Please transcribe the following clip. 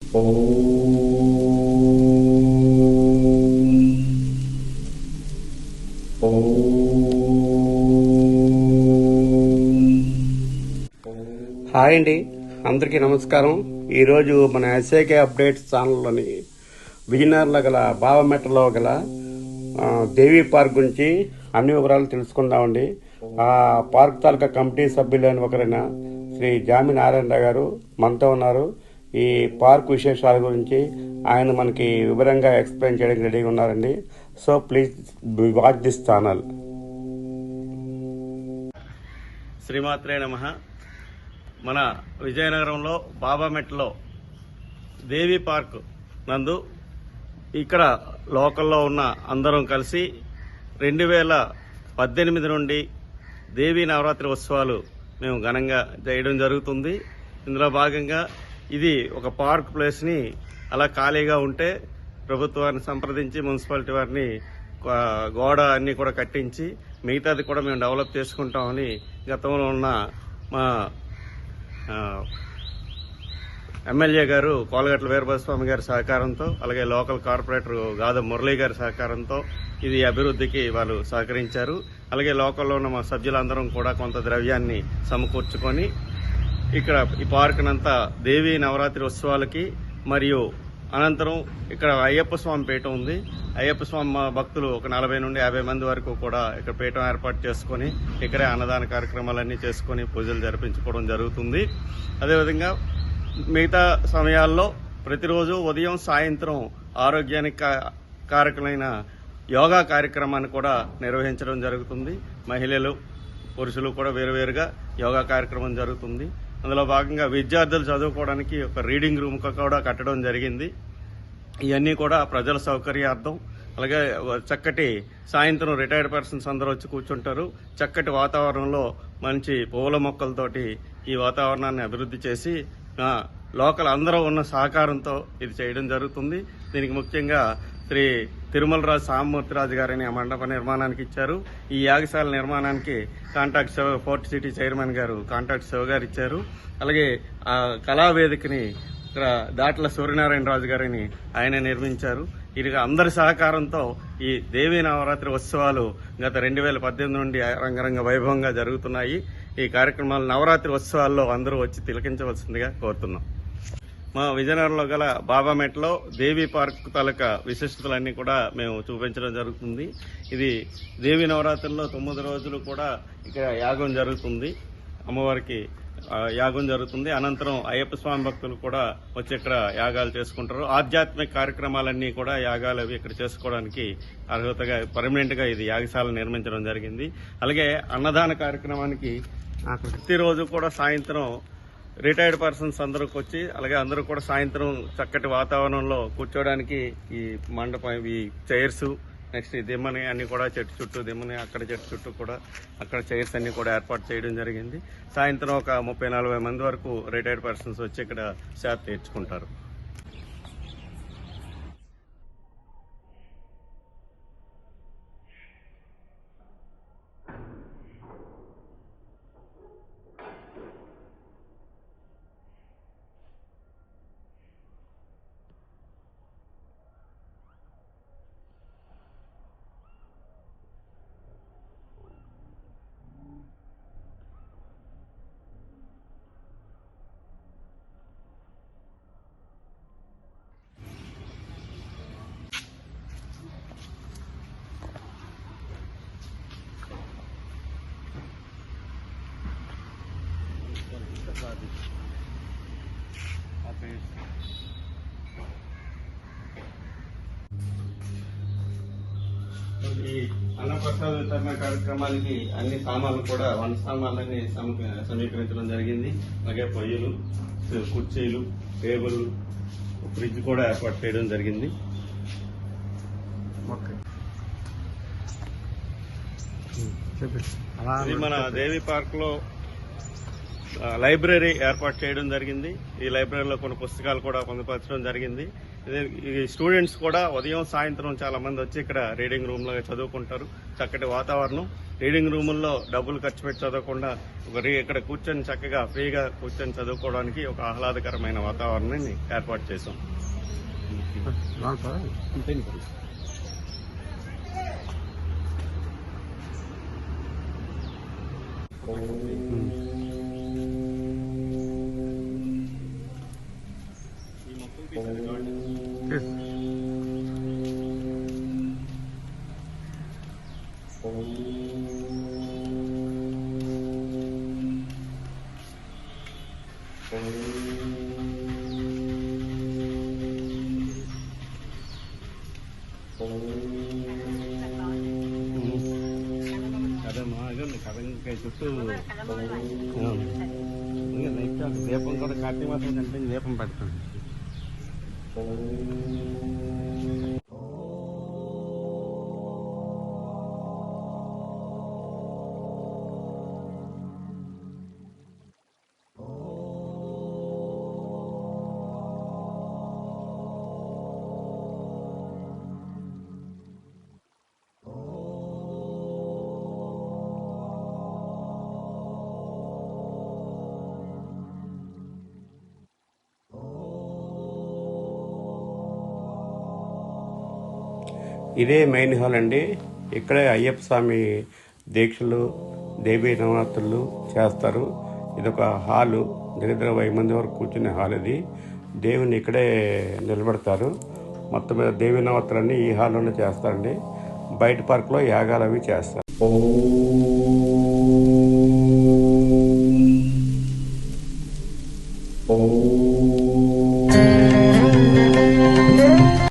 Hi అండి, అందరికీ నమస్కారం. ఈరోజు మన ఎస్ఏకే అప్డేట్స్ ఛానల్లోని విజయనగరంలో గల బావమెట్టలో గల దేవీ పార్క్ గురించి అన్ని వివరాలు తెలుసుకుందామండి. ఆ పార్క్ తాలూకా కమిటీ సభ్యులైన ఒకరైన శ్రీ జామి నారాయణరావు గారు మనతో ఉన్నారు. ఈ పార్క్ విశేషాల గురించి ఆయన మనకి వివరంగా ఎక్స్ప్లెయిన్ చేయడానికి రెడీగా ఉన్నారండి. So please watch this channel. శ్రీమాత్రే నమః. మన విజయనగరంలో బాబామెట్లో దేవీ పార్క్ నందు ఇక్కడ లోకల్లో ఉన్న అందరం కలిసి 2018 నుండి దేవీ నవరాత్రి ఉత్సవాలు మేము ఘనంగా చేయడం జరుగుతుంది. ఇందులో భాగంగా ఇది ఒక పార్క్ ప్లేస్ని అలా ఖాళీగా ఉంటే ప్రభుత్వాన్ని సంప్రదించి మున్సిపాలిటీ వారిని గోడ అన్ని కూడా కట్టించి మిగతాది కూడా మేము డెవలప్ చేసుకుంటామని గతంలో ఉన్న మా ఎమ్మెల్యే గారు కోలగట్ల వీరభద్రస్వామి గారి సహకారంతో, అలాగే లోకల్ కార్పొరేటర్ గాద మురళీ గారి సహకారంతో ఇది అభివృద్ధికి వాళ్ళు సహకరించారు. అలాగే లోకల్లో ఉన్న మా సభ్యులందరం కూడా కొంత ద్రవ్యాన్ని సమకూర్చుకొని ఇక్కడ ఈ పార్కునంతా దేవీ నవరాత్రి ఉత్సవాలకి మరియు అనంతరం ఇక్కడ అయ్యప్ప స్వామి పీఠం ఉంది. అయ్యప్ప స్వామి భక్తులు ఒక 40 నుండి 50 మంది వరకు కూడా ఇక్కడ పీఠం ఏర్పాటు చేసుకుని ఇక్కడే అన్నదాన కార్యక్రమాలన్నీ చేసుకుని పూజలు జరిపించుకోవడం జరుగుతుంది. అదేవిధంగా మిగతా సమయాల్లో ప్రతిరోజు ఉదయం సాయంత్రం ఆరోగ్యానికి కారకమైన యోగా కార్యక్రమాన్ని కూడా నిర్వహించడం జరుగుతుంది. మహిళలు పురుషులు కూడా వేరువేరుగా యోగా కార్యక్రమం జరుగుతుంది. అందులో భాగంగా విద్యార్థులు చదువుకోవడానికి ఒక రీడింగ్ రూమ్ కూడా కట్టడం జరిగింది. ఇవన్నీ కూడా ప్రజల సౌకర్యార్థం. అలాగే చక్కటి సాయంత్రం రిటైర్డ్ పర్సన్స్ అందరూ వచ్చి కూర్చుంటారు. చక్కటి వాతావరణంలో మంచి పువ్వుల మొక్కలతోటి ఈ వాతావరణాన్ని అభివృద్ధి చేసి లోకల్ అందరూ ఉన్న సహకారంతో ఇది చేయడం జరుగుతుంది. దీనికి ముఖ్యంగా శ్రీ తిరుమలరాజు సామమూర్తిరాజు గారిని ఆ మండప నిర్మాణానికి ఇచ్చారు. ఈ యాగశాల నిర్మాణానికి contract Shiva fort city chairman గారు కాంట్రాక్ట్ శివ గారు ఇచ్చారు. అలాగే ఆ కళావేదికని ఇక్కడ దాట్ల సూర్యనారాయణరాజు గారిని ఆయన నిర్మించారు. ఇది అందరి సహకారంతో ఈ దేవీ నవరాత్రి ఉత్సవాలు గత 2018 నుండి రంగరంగ వైభవంగా జరుగుతున్నాయి. ఈ కార్యక్రమాలు నవరాత్రి ఉత్సవాల్లో అందరూ వచ్చి తిలకించవలసిందిగా కోరుతున్నాం. మా విజయనగరంలో గల బాబామెట్లో దేవీ పార్క్ తాలూకా విశిష్టతలన్నీ కూడా మేము చూపించడం జరుగుతుంది. ఇది దేవీ నవరాత్రుల్లో 9 రోజులు కూడా ఇక్కడ యాగం జరుగుతుంది. అమ్మవారికి యాగం జరుగుతుంది. అనంతరం అయ్యప్ప స్వామి భక్తులు కూడా వచ్చి ఇక్కడ యాగాలు చేసుకుంటారు. ఆధ్యాత్మిక కార్యక్రమాలన్నీ కూడా యాగాలు అవి ఇక్కడ చేసుకోవడానికి అర్హతగా పర్మనెంట్ గా ఇది యాగశాల నిర్మించడం జరిగింది. అలాగే అన్నదాన కార్యక్రమానికి ప్రతిరోజు కూడా సాయంత్రం రిటైర్డ్ పర్సన్స్ అందరికి వచ్చి అలాగే అందరూ కూడా సాయంత్రం చక్కటి వాతావరణంలో కూర్చోవడానికి ఈ మండపం ఈ చైర్స్ నెక్స్ట్ ఈ దిమ్మని అన్ని కూడా చెట్టు చుట్టూ దిమ్మని అక్కడ చెట్టు చుట్టూ కూడా అక్కడ చైర్స్ అన్ని కూడా ఏర్పాటు చేయడం జరిగింది. సాయంత్రం ఒక 30-40 మంది వరకు రిటైర్డ్ పర్సన్స్ వచ్చి ఇక్కడ సేద తీర్చుకుంటారు. ఈ అన్నప్రసాద వితరణ కార్యక్రమానికి అన్ని సామాన్లు కూడా వంట సామాన్లన్నీ సమీకరించడం జరిగింది. అలాగే పొయ్యిలు, కుర్చీలు, టేబుల్, ఫ్రిడ్జ్ కూడా ఏర్పాటు చేయడం జరిగింది. ఇది మన దేవీ పార్క్ లో లైబ్రరీ ఏర్పాటు చేయడం జరిగింది. ఈ లైబ్రరీలో కొన్ని పుస్తకాలు కూడా పొందుపరచడం జరిగింది. ఈ స్టూడెంట్స్ కూడా ఉదయం సాయంత్రం చాలా మంది వచ్చి ఇక్కడ రీడింగ్ రూమ్ లో చదువుకుంటారు. చక్కటి వాతావరణం. రీడింగ్ రూముల్లో డబ్బులు ఖర్చు పెట్టి చదవకుండా ఇక్కడ కూర్చొని చక్కగా ఫ్రీగా కూర్చొని చదువుకోవడానికి ఒక ఆహ్లాదకరమైన వాతావరణాన్ని ఏర్పాటు చేశాం. కదమ్మా ఇదండి కథంకాయ చుట్టూ దీపం కూడా కార్తీక మాసం కంటే దీపం పెడతాం. ఇదే మెయిన్ హాల్ అండి. ఇక్కడే అయ్యప్ప స్వామి దీక్షలు, దేవీ నవరాత్రులు చేస్తారు. ఇదొక హాలు, దగ్గర 1000 మంది వరకు కూర్చునే హాల్ ఇది. దేవుని ఇక్కడే నిలబెడతారు. మొత్తం మీద దేవీ నవరాత్రులన్నీ ఈ హాల్లోనే చేస్తారండి. బయట పార్క్లో యాగాలు అవి చేస్తారు.